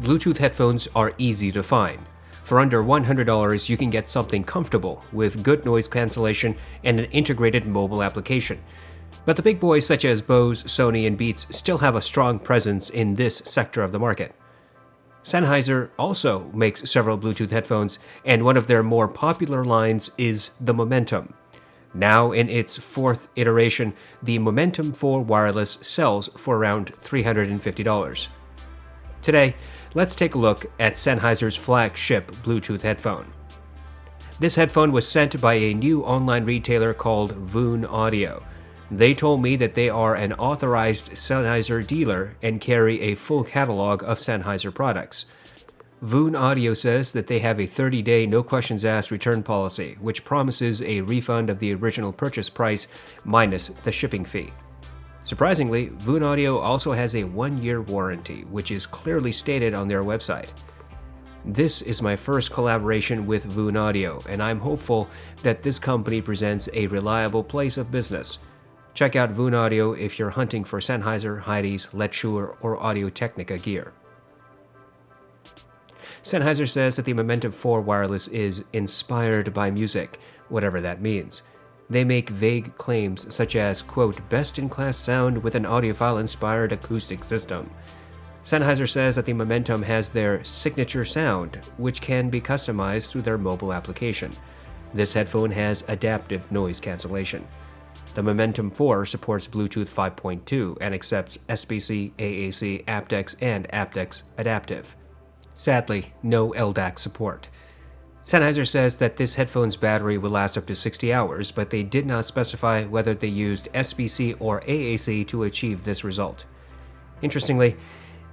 Bluetooth headphones are easy to find. For under $100, you can get something comfortable with good noise cancellation and an integrated mobile application. But the big boys such as Bose, Sony, and Beats still have a strong presence in this sector of the market. Sennheiser also makes several Bluetooth headphones, and one of their more popular lines is the Momentum. Now in its fourth iteration, the Momentum 4 wireless sells for around $350. Today, let's take a look at Sennheiser's flagship Bluetooth headphone. This headphone was sent by a new online retailer called VYEN Audio. They told me that they are an authorized Sennheiser dealer and carry a full catalog of Sennheiser products. VYEN Audio says that they have a 30-day no-questions-asked return policy, which promises a refund of the original purchase price minus the shipping fee. Surprisingly, VYEN Audio also has a 1-year warranty, which is clearly stated on their website. This is my first collaboration with VYEN Audio, and I'm hopeful that this company presents a reliable place of business. Check out VYEN Audio if you're hunting for Sennheiser, Heidi's, Lecture, or Audio-Technica gear. Sennheiser says that the Momentum 4 wireless is inspired by music, whatever that means. They make vague claims such as, quote, best-in-class sound with an audiophile-inspired acoustic system. Sennheiser says that the Momentum has their signature sound, which can be customized through their mobile application. This headphone has adaptive noise cancellation. The Momentum 4 supports Bluetooth 5.2 and accepts SBC, AAC, aptX, and aptX Adaptive. Sadly, no LDAC support. Sennheiser says that this headphone's battery will last up to 60 hours, but they did not specify whether they used SBC or AAC to achieve this result. Interestingly,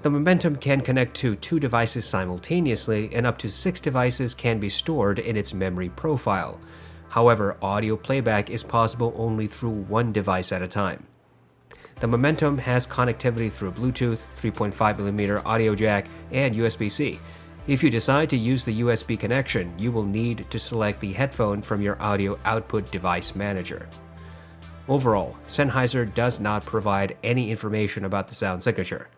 the Momentum can connect to 2 devices simultaneously, and up to 6 devices can be stored in its memory profile. However, audio playback is possible only through 1 device at a time. The Momentum has connectivity through Bluetooth, 3.5mm audio jack, and USB-C. If you decide to use the USB connection, you will need to select the headphone from your audio output device manager. Overall, Sennheiser does not provide any information about the sound signature.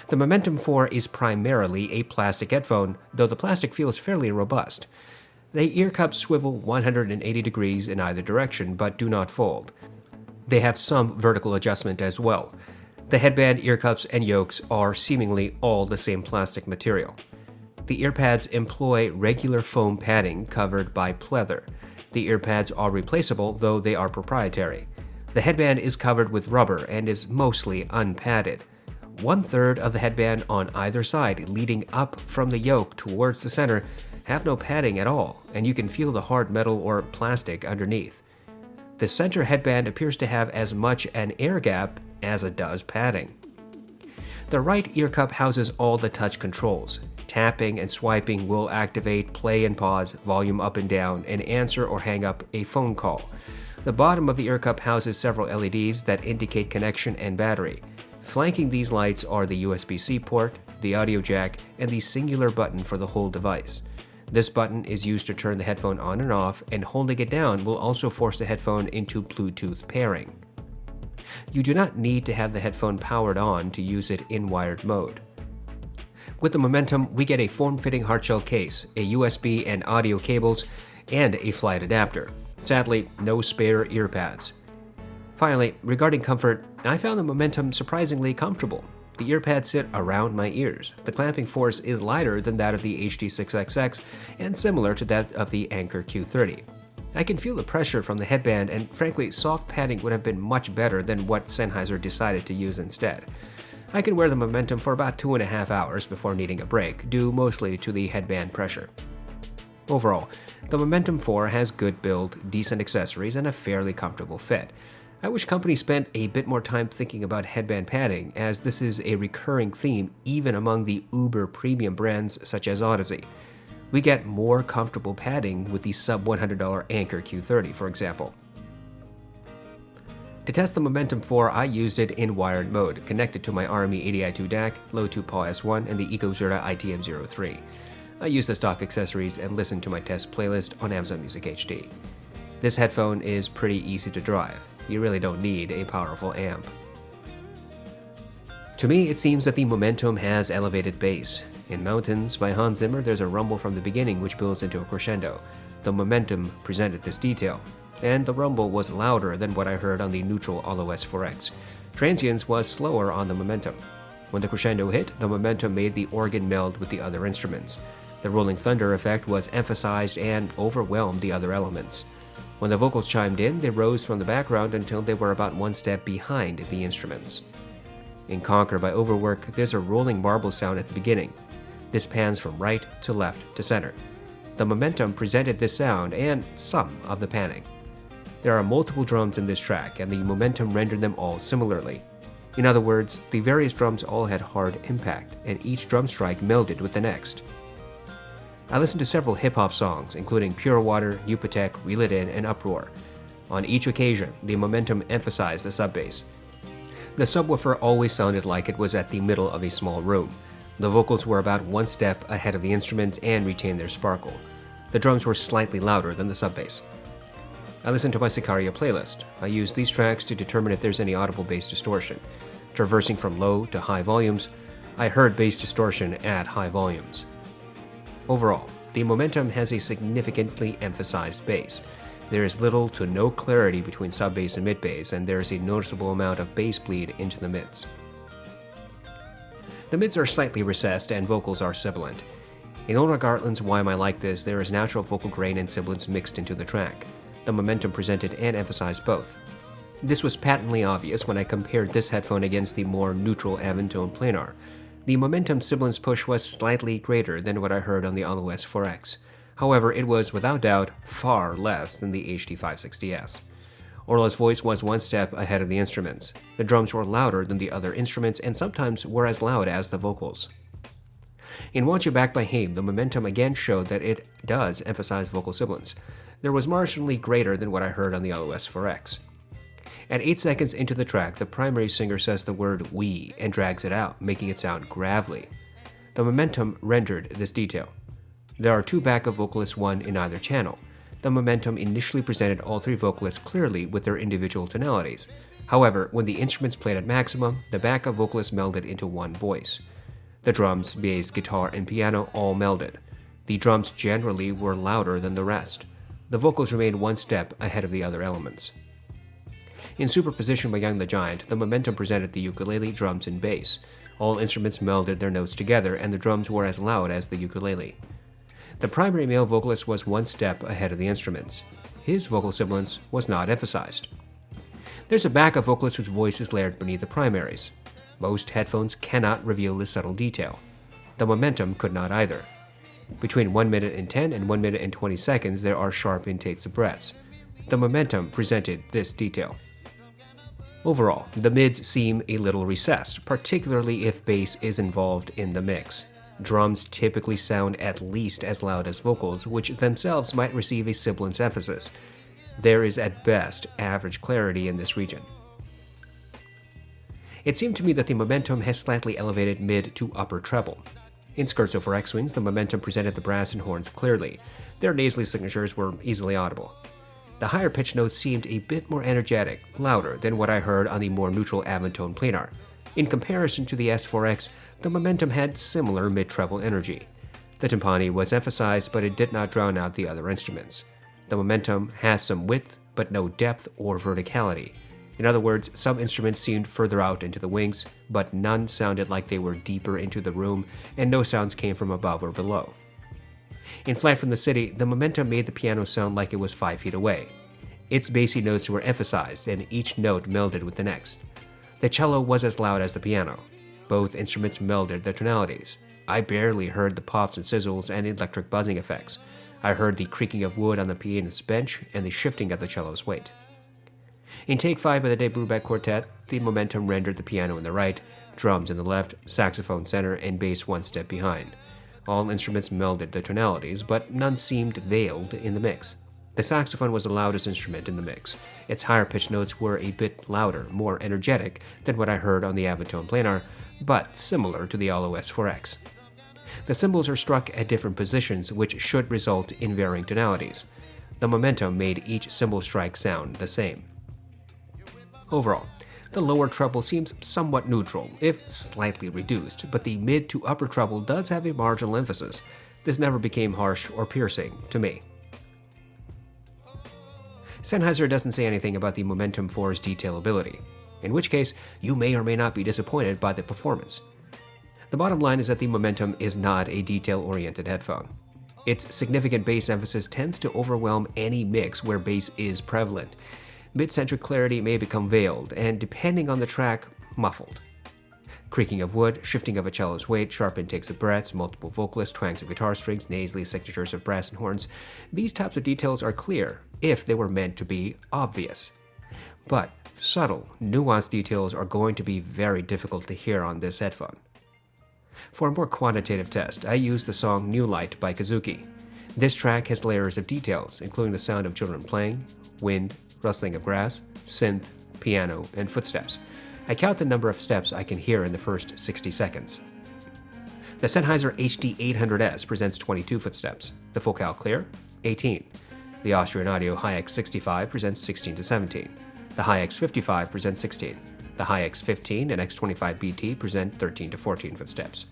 The Momentum 4 is primarily a plastic headphone, though the plastic feels fairly robust. The ear cups swivel 180 degrees in either direction, but do not fold. They have some vertical adjustment as well. The headband, ear cups, and yokes are seemingly all the same plastic material. The earpads employ regular foam padding covered by pleather. The earpads are replaceable, though they are proprietary. The headband is covered with rubber and is mostly unpadded. 1/3 of the headband on either side leading up from the yoke towards the center have no padding at all, and you can feel the hard metal or plastic underneath. The center headband appears to have as much an air gap as it does padding. The right ear cup houses all the touch controls. Tapping and swiping will activate play and pause, volume up and down, and answer or hang up a phone call. The bottom of the ear cup houses several LEDs that indicate connection and battery. Flanking these lights are the USB-C port, the audio jack, and the singular button for the whole device. This button is used to turn the headphone on and off, and holding it down will also force the headphone into Bluetooth pairing. You do not need to have the headphone powered on to use it in wired mode. With the Momentum, we get a form-fitting hardshell case, a USB and audio cables, and a flight adapter. Sadly, no spare ear pads. Finally, regarding comfort, I found the Momentum surprisingly comfortable. The ear pads sit around my ears. The clamping force is lighter than that of the HD6XX and similar to that of the Anker Q30. I can feel the pressure from the headband, and frankly, soft padding would have been much better than what Sennheiser decided to use instead. I can wear the Momentum for about 2.5 hours before needing a break, due mostly to the headband pressure. Overall, the Momentum 4 has good build, decent accessories, and a fairly comfortable fit. I wish companies spent a bit more time thinking about headband padding, as this is a recurring theme even among the uber premium brands such as Audeze. We get more comfortable padding with the sub-$100 Anker Q30, for example. To test the Momentum 4, I used it in wired mode, connected to my Army ADI2 DAC, Low 2 PAW S1, and the EcoZerta ITM03. I use the stock accessories and listen to my test playlist on Amazon Music HD. This headphone is pretty easy to drive. You really don't need a powerful amp. To me, it seems that the Momentum has elevated bass. In Mountains by Hans Zimmer, there's a rumble from the beginning which builds into a crescendo. The Momentum presented this detail, and the rumble was louder than what I heard on the neutral RKVC 4X. Transients was slower on the Momentum. When the crescendo hit, the Momentum made the organ meld with the other instruments. The rolling thunder effect was emphasized and overwhelmed the other elements. When the vocals chimed in, they rose from the background until they were about one step behind the instruments. In Conquer by Overwork, there's a rolling marble sound at the beginning. This pans from right to left to center. The Momentum presented this sound and some of the panning. There are multiple drums in this track, and the Momentum rendered them all similarly. In other words, the various drums all had hard impact, and each drum strike melded with the next. I listened to several hip-hop songs, including Pure Water, Yupatek, Reel It In, and Uproar. On each occasion, the Momentum emphasized the sub-bass. The subwoofer always sounded like it was at the middle of a small room. The vocals were about one step ahead of the instruments and retained their sparkle. The drums were slightly louder than the sub-bass. I listened to my Sicaria playlist. I use these tracks to determine if there's any audible bass distortion. Traversing from low to high volumes, I heard bass distortion at high volumes. Overall, the Momentum has a significantly emphasized bass. There is little to no clarity between sub-bass and mid-bass, and there is a noticeable amount of bass bleed into the mids. The mids are slightly recessed and vocals are sibilant. In Ulrich Gartland's Why Am I Like This, there is natural vocal grain and sibilance mixed into the track. The Momentum presented and emphasized both. This was patently obvious when I compared this headphone against the more neutral Aventone Planar. The Momentum sibilance push was slightly greater than what I heard on the RKVC 4X. However, it was without doubt far less than the HD560S. Orla's voice was one step ahead of the instruments. The drums were louder than the other instruments and sometimes were as loud as the vocals. In Want You Back by Haim, the Momentum again showed that it does emphasize vocal sibilance. There was marginally greater than what I heard on the RKVC 4X. At 8 seconds into the track, the primary singer says the word "we" and drags it out, making it sound gravelly. The Momentum rendered this detail. There are two backup vocalists, one in either channel. The Momentum initially presented all three vocalists clearly with their individual tonalities. However, when the instruments played at maximum, the backup vocalists melded into one voice. The drums, bass, guitar, and piano all melded. The drums generally were louder than the rest. The vocals remained one step ahead of the other elements. In Superposition by Young the Giant, the Momentum presented the ukulele, drums, and bass. All instruments melded their notes together, and the drums were as loud as the ukulele. The primary male vocalist was one step ahead of the instruments. His vocal sibilance was not emphasized. There's a backup vocalist whose voice is layered beneath the primaries. Most headphones cannot reveal this subtle detail. The Momentum could not either. Between 1 minute and 10 and 1 minute and 20 seconds, there are sharp intakes of breaths. The Momentum presented this detail. Overall, the mids seem a little recessed, particularly if bass is involved in the mix. Drums typically sound at least as loud as vocals, which themselves might receive a sibilance emphasis. There is at best average clarity in this region. It seemed to me that the Momentum has slightly elevated mid to upper treble. In Scherzo for X-Wings, the Momentum presented the brass and horns clearly. Their nasally signatures were easily audible. The higher pitch notes seemed a bit more energetic, louder than what I heard on the more neutral Aventone Planar. In comparison to the S4X, the Momentum had similar mid-treble energy. The timpani was emphasized, but it did not drown out the other instruments. The Momentum has some width, but no depth or verticality. In other words, some instruments seemed further out into the wings, but none sounded like they were deeper into the room, and no sounds came from above or below. In Flight from the City, the Momentum made the piano sound like it was 5 feet away. Its bassy notes were emphasized, and each note melded with the next. The cello was as loud as the piano. Both instruments melded their tonalities. I barely heard the pops and sizzles and electric buzzing effects. I heard the creaking of wood on the pianist's bench and the shifting of the cello's weight. In Take 5 by the De Brubeck Quartet, the Momentum rendered the piano in the right, drums in the left, saxophone center, and bass one step behind. All instruments melded their tonalities, but none seemed veiled in the mix. The saxophone was the loudest instrument in the mix. Its higher-pitched notes were a bit louder, more energetic than what I heard on the Aventone Planar, but similar to the RKVC 4X. The cymbals are struck at different positions, which should result in varying tonalities. The momentum made each cymbal strike sound the same. Overall, the lower treble seems somewhat neutral, if slightly reduced, but the mid to upper treble does have a marginal emphasis. This never became harsh or piercing to me. Sennheiser doesn't say anything about the Momentum 4's detailability, in which case you may or may not be disappointed by the performance. The bottom line is that the Momentum is not a detail-oriented headphone. Its significant bass emphasis tends to overwhelm any mix where bass is prevalent. Mid-centric clarity may become veiled, and depending on the track, muffled. Creaking of wood, shifting of a cello's weight, sharp intakes of breaths, multiple vocalists, twangs of guitar strings, nasally signatures of brass and horns. These types of details are clear if they were meant to be obvious. But subtle, nuanced details are going to be very difficult to hear on this headphone. For a more quantitative test, I used the song New Light by Kazuki. This track has layers of details, including the sound of children playing, wind, rustling of grass, synth, piano, and footsteps. I count the number of steps I can hear in the first 60 seconds. The Sennheiser HD800S presents 22 footsteps, the Focal Clear, 18. The Austrian Audio HiX65 presents 16 to 17. The HiX55 presents 16. The HiX15 and X25BT present 13 to 14 footsteps.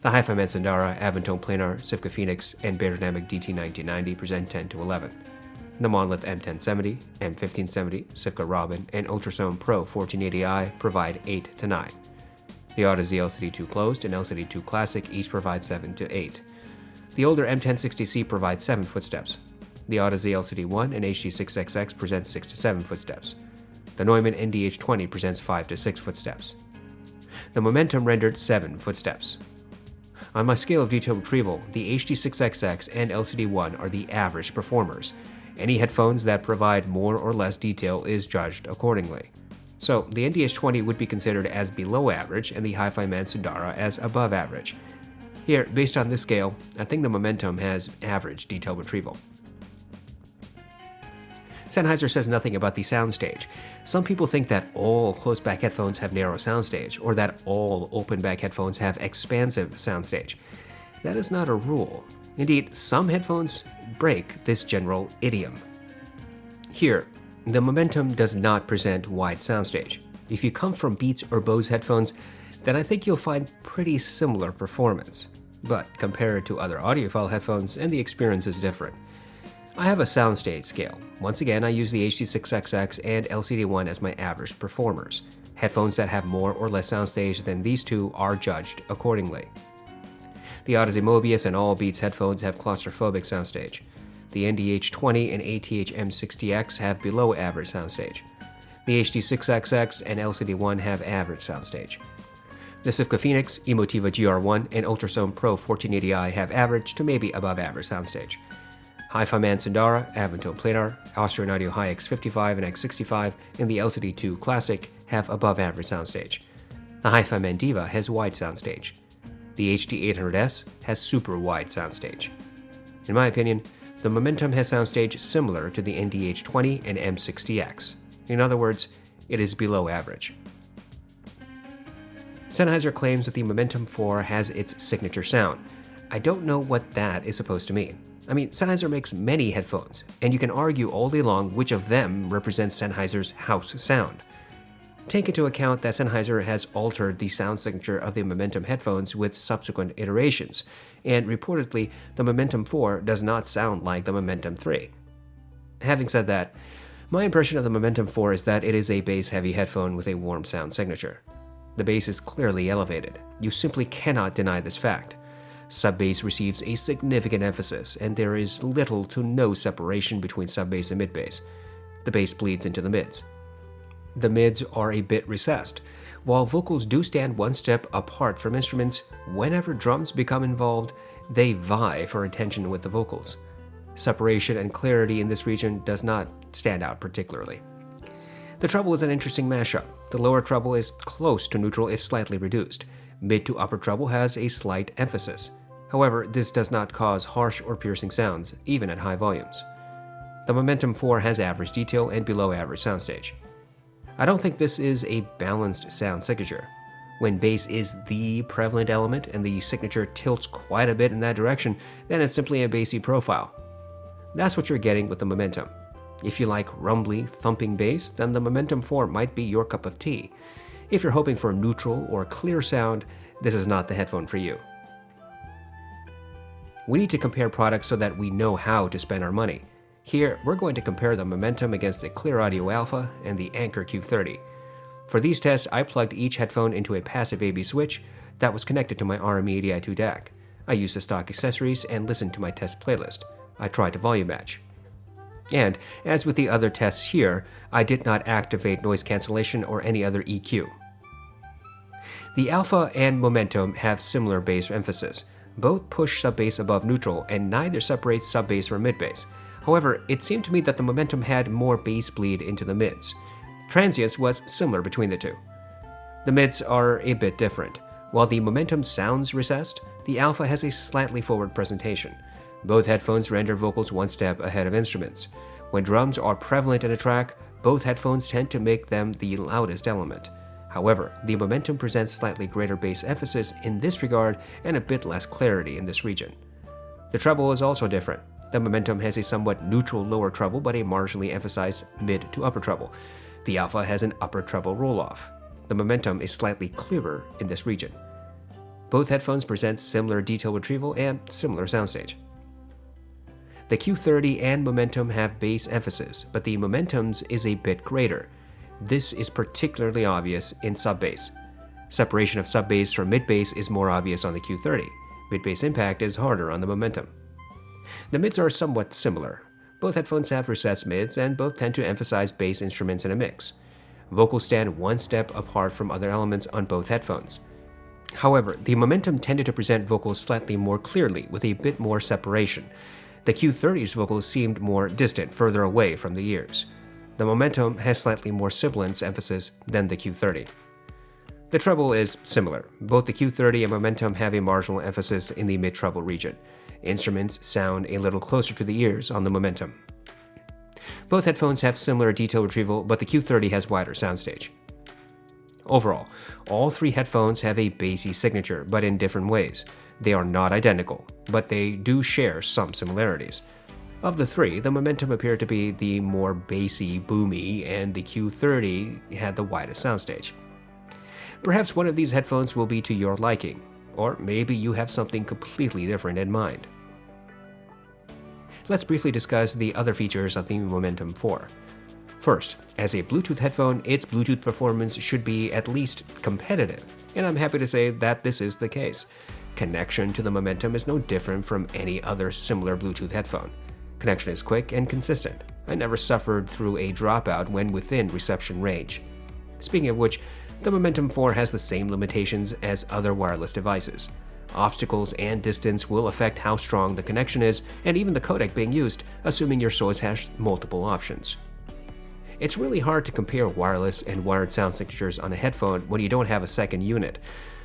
The hifi Mansandara, Aventone Planar, Sivka Phoenix, and Beyerdynamic DT1990 present 10 to 11. The Monolith M1070, M1570, Sivka Robin, and Ultrasone Pro 1480i provide 8 to 9. The audeze LCD2 Closed and LCD2 Classic each provide 7 to 8. The older M1060C provides 7 footsteps. The audeze LCD1 and HD6XX present 6 to 7 footsteps. The Neumann NDH20 presents 5 to 6 footsteps. The Momentum rendered 7 footsteps. On my scale of detail retrieval, the HD6XX and LCD1 are the average performers. Any headphones that provide more or less detail is judged accordingly. So the NDH20 would be considered as below average and the hifi Mansandara as above average. Here, based on this scale, I think the Momentum has average detail retrieval. Sennheiser says nothing about the Soundstage. Some people think that all closed-back headphones have narrow soundstage, or that all open-back headphones have expansive soundstage. That is not a rule. Indeed, some headphones break this general idiom. Here, the Momentum does not present wide soundstage. If you come from Beats or Bose headphones, then I think you'll find pretty similar performance. But compare it to other audiophile headphones, and the experience is different. I have a soundstage scale. Once again, I use the HD6XX and LCD1 as my average performers. Headphones that have more or less soundstage than these two are judged accordingly. The audeze Mobius and all Beats headphones have claustrophobic soundstage. The NDH20 and ATH M60X have below average soundstage. The HD6XX and LCD1 have average soundstage. The Sivka Phoenix, Emotiva GR1, and Ultrasone Pro 1480i have average to maybe above average soundstage. Hifi Mansandara, Aventone Planar, Austrian Audio HiX55 and X65, and the LCD2 Classic have above average soundstage. The hifi Mandiva has wide soundstage. The HD800S has super wide soundstage. In my opinion, the Momentum has soundstage similar to the NDH20 and M60X. In other words, it is below average. Sennheiser claims that the Momentum 4 has its signature sound. I don't know what that is supposed to mean. I mean, Sennheiser makes many headphones, and you can argue all day long which of them represents Sennheiser's house sound. Take into account that Sennheiser has altered the sound signature of the Momentum headphones with subsequent iterations, and reportedly, the Momentum 4 does not sound like the Momentum 3. Having said that, my impression of the Momentum 4 is that it is a bass-heavy headphone with a warm sound signature. The bass is clearly elevated. You simply cannot deny this fact. Sub-bass receives a significant emphasis, and there is little to no separation between sub-bass and mid-bass. The bass bleeds into the mids. The mids are a bit recessed. While vocals do stand one step apart from instruments, whenever drums become involved, they vie for attention with the vocals. Separation and clarity in this region does not stand out particularly. The treble is an interesting mashup. The lower treble is close to neutral if slightly reduced. Mid to upper treble has a slight emphasis. However, this does not cause harsh or piercing sounds, even at high volumes. The Momentum 4 has average detail and below average soundstage. I don't think this is a balanced sound signature. When bass is the prevalent element and the signature tilts quite a bit in that direction, then it's simply a bassy profile. That's what you're getting with the Momentum. If you like rumbly, thumping bass, then the Momentum 4 might be your cup of tea. If you're hoping for neutral or clear sound, this is not the headphone for you. We need to compare products so that we know how to spend our money. Here, we're going to compare the Momentum against the Clear Audio Alpha and the Anker Q30. For these tests, I plugged each headphone into a passive AB switch that was connected to my RME-82 DAC. I used the stock accessories and listened to my test playlist. I tried to volume match. And, as with the other tests here, I did not activate noise cancellation or any other EQ. The Alpha and Momentum have similar bass emphasis. Both push sub-bass above neutral, and neither separates sub-bass from mid-bass. However, it seemed to me that the Momentum had more bass bleed into the mids. Transients was similar between the two. The mids are a bit different. While the Momentum sounds recessed, the Alpha has a slightly forward presentation. Both headphones render vocals one step ahead of instruments. When drums are prevalent in a track, both headphones tend to make them the loudest element. However, the Momentum presents slightly greater bass emphasis in this regard and a bit less clarity in this region. The treble is also different. The Momentum has a somewhat neutral lower treble but a marginally emphasized mid to upper treble. The Alpha has an upper treble roll-off. The Momentum is slightly clearer in this region. Both headphones present similar detail retrieval and similar soundstage. The Q30 and Momentum have bass emphasis, but the Momentum's is a bit greater. This is particularly obvious in sub-bass. Separation of sub-bass from mid-bass is more obvious on the Q30. Mid-bass impact is harder on the Momentum. The mids are somewhat similar. Both headphones have recessed mids and both tend to emphasize bass instruments in a mix. Vocals stand one step apart from other elements on both headphones. However, the Momentum tended to present vocals slightly more clearly with a bit more separation. The Q30's vocals seemed more distant, further away from the ears. The Momentum has slightly more sibilance emphasis than the Q30. The treble is similar. Both the Q30 and Momentum have a marginal emphasis in the mid-treble region. Instruments sound a little closer to the ears on the Momentum. Both headphones have similar detail retrieval, but the Q30 has wider soundstage. Overall, all three headphones have a bassy signature, but in different ways. They are not identical, but they do share some similarities. Of the three, the Momentum appeared to be the more bassy, boomy, and the Q30 had the widest soundstage. Perhaps one of these headphones will be to your liking, or maybe you have something completely different in mind. Let's briefly discuss the other features of the Momentum 4. First, as a Bluetooth headphone, its Bluetooth performance should be at least competitive, and I'm happy to say that this is the case. Connection to the Momentum is no different from any other similar Bluetooth headphone. Connection is quick and consistent. I never suffered through a dropout when within reception range. Speaking of which, the Momentum 4 has the same limitations as other wireless devices. Obstacles and distance will affect how strong the connection is, and even the codec being used, assuming your source has multiple options. It's really hard to compare wireless and wired sound signatures on a headphone when you don't have a second unit,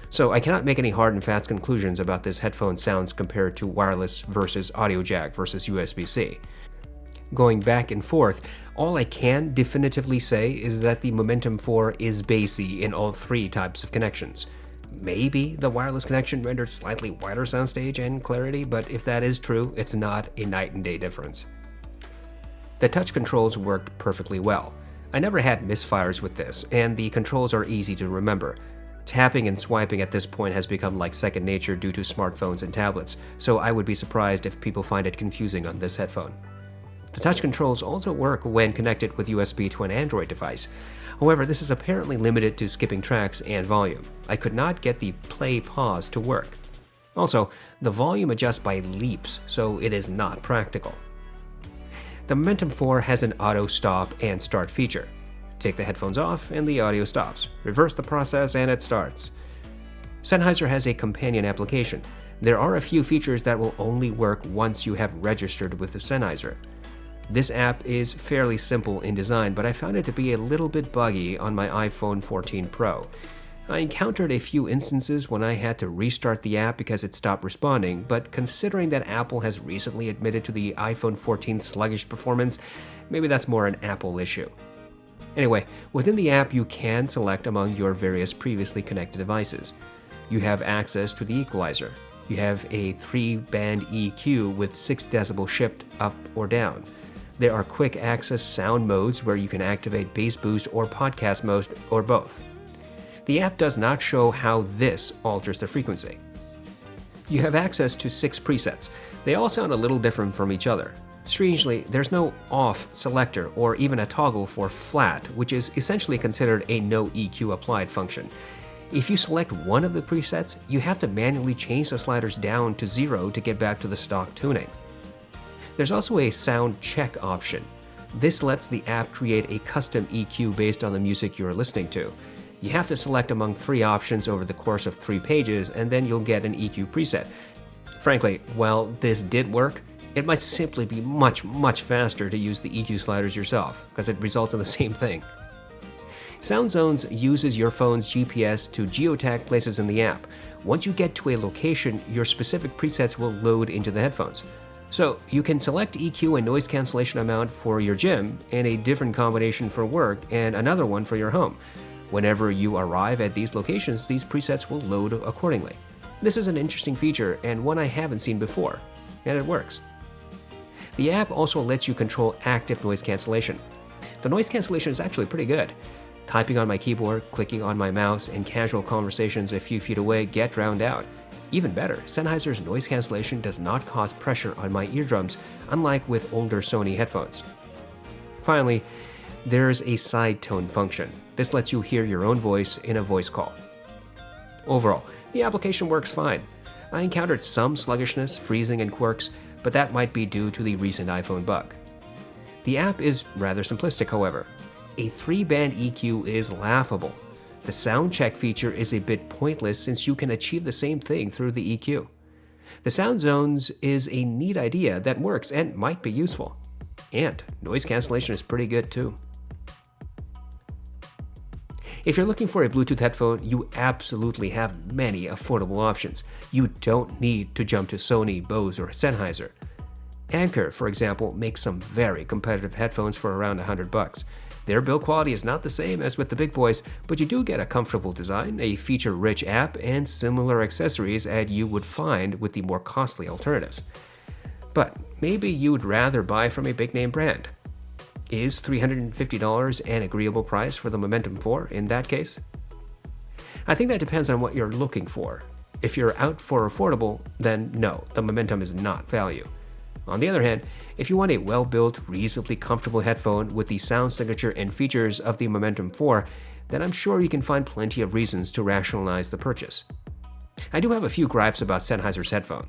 so I cannot make any hard and fast conclusions about this headphone sounds compared to wireless versus audio jack versus USB-C. Going back and forth, all I can definitively say is that the Momentum 4 is bassy in all three types of connections. Maybe the wireless connection rendered slightly wider soundstage and clarity, but if that is true, it's not a night and day difference. The touch controls worked perfectly well. I never had misfires with this, and the controls are easy to remember. Tapping and swiping at this point has become like second nature due to smartphones and tablets, so I would be surprised if people find it confusing on this headphone. The touch controls also work when connected with USB to an Android device. However, this is apparently limited to skipping tracks and volume. I could not get the play-pause to work. Also, the volume adjusts by leaps, so it is not practical. The Momentum 4 has an auto stop and start feature. Take the headphones off and the audio stops. Reverse the process and it starts. Sennheiser has a companion application. There are a few features that will only work once you have registered with Sennheiser. This app is fairly simple in design, but I found it to be a little bit buggy on my iPhone 14 Pro. I encountered a few instances when I had to restart the app because it stopped responding, but considering that Apple has recently admitted to the iPhone 14's sluggish performance, maybe that's more an Apple issue. Anyway, within the app you can select among your various previously connected devices. You have access to the equalizer. You have a 3-band EQ with 6 decibel shift up or down. There are quick access sound modes where you can activate bass boost or podcast mode or both. The app does not show how this alters the frequency. You have access to 6 presets. They all sound a little different from each other. Strangely, there's no off selector or even a toggle for flat, which is essentially considered a no EQ applied function. If you select one of the presets, you have to manually change the sliders down to 0 to get back to the stock tuning. There's also a sound check option. This lets the app create a custom EQ based on the music you're listening to. You have to select among 3 options over the course of 3 pages, and then you'll get an EQ preset. Frankly, while this did work, it might simply be much faster to use the EQ sliders yourself, because it results in the same thing. Sound Zones uses your phone's GPS to geotag places in the app. Once you get to a location, your specific presets will load into the headphones. So you can select EQ and noise cancellation amount for your gym, and a different combination for work, and another one for your home. Whenever you arrive at these locations, these presets will load accordingly. This is an interesting feature and one I haven't seen before, and it works. The app also lets you control active noise cancellation. The noise cancellation is actually pretty good. Typing on my keyboard, clicking on my mouse, and casual conversations a few feet away get drowned out. Even better, Sennheiser's noise cancellation does not cause pressure on my eardrums, unlike with older Sony headphones. Finally, there's a side tone function. This lets you hear your own voice in a voice call. Overall, the application works fine. I encountered some sluggishness, freezing, and quirks, but that might be due to the recent iPhone bug. The app is rather simplistic, however. A 3-band EQ is laughable. The sound check feature is a bit pointless since you can achieve the same thing through the EQ. The Sound Zones is a neat idea that works and might be useful. And noise cancellation is pretty good too. If you're looking for a Bluetooth headphone, you absolutely have many affordable options. You don't need to jump to Sony, Bose, or Sennheiser. Anker, for example, makes some very competitive headphones for around $100. Their build quality is not the same as with the big boys, but you do get a comfortable design, a feature-rich app, and similar accessories as you would find with the more costly alternatives. But maybe you'd rather buy from a big-name brand. Is $350 an agreeable price for the Momentum 4 in that case? I think that depends on what you're looking for. If you're out for affordable, then no, the Momentum is not value. On the other hand, if you want a well-built, reasonably comfortable headphone with the sound signature and features of the Momentum 4, then I'm sure you can find plenty of reasons to rationalize the purchase. I do have a few gripes about Sennheiser's headphone.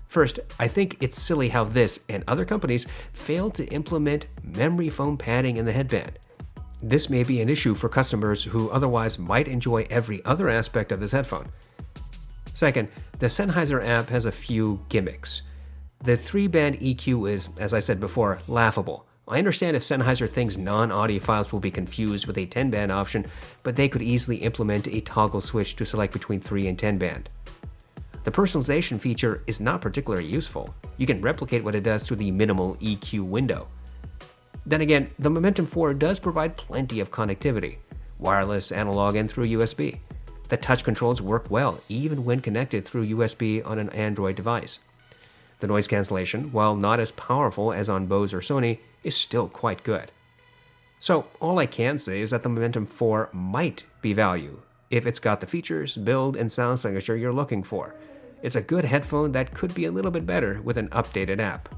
First, I think it's silly how this and other companies failed to implement memory foam padding in the headband. This may be an issue for customers who otherwise might enjoy every other aspect of this headphone. Second, the Sennheiser app has a few gimmicks. The 3-band EQ is, as I said before, laughable. I understand if Sennheiser thinks non-audiophiles will be confused with a 10-band option, but they could easily implement a toggle switch to select between 3 and 10-band. The personalization feature is not particularly useful. You can replicate what it does through the minimal EQ window. Then again, the Momentum 4 does provide plenty of connectivity, wireless, analog, and through USB. The touch controls work well, even when connected through USB on an Android device. The noise cancellation, while not as powerful as on Bose or Sony, is still quite good. So all I can say is that the Momentum 4 might be value if it's got the features, build, and sound signature you're looking for. It's a good headphone that could be a little bit better with an updated app.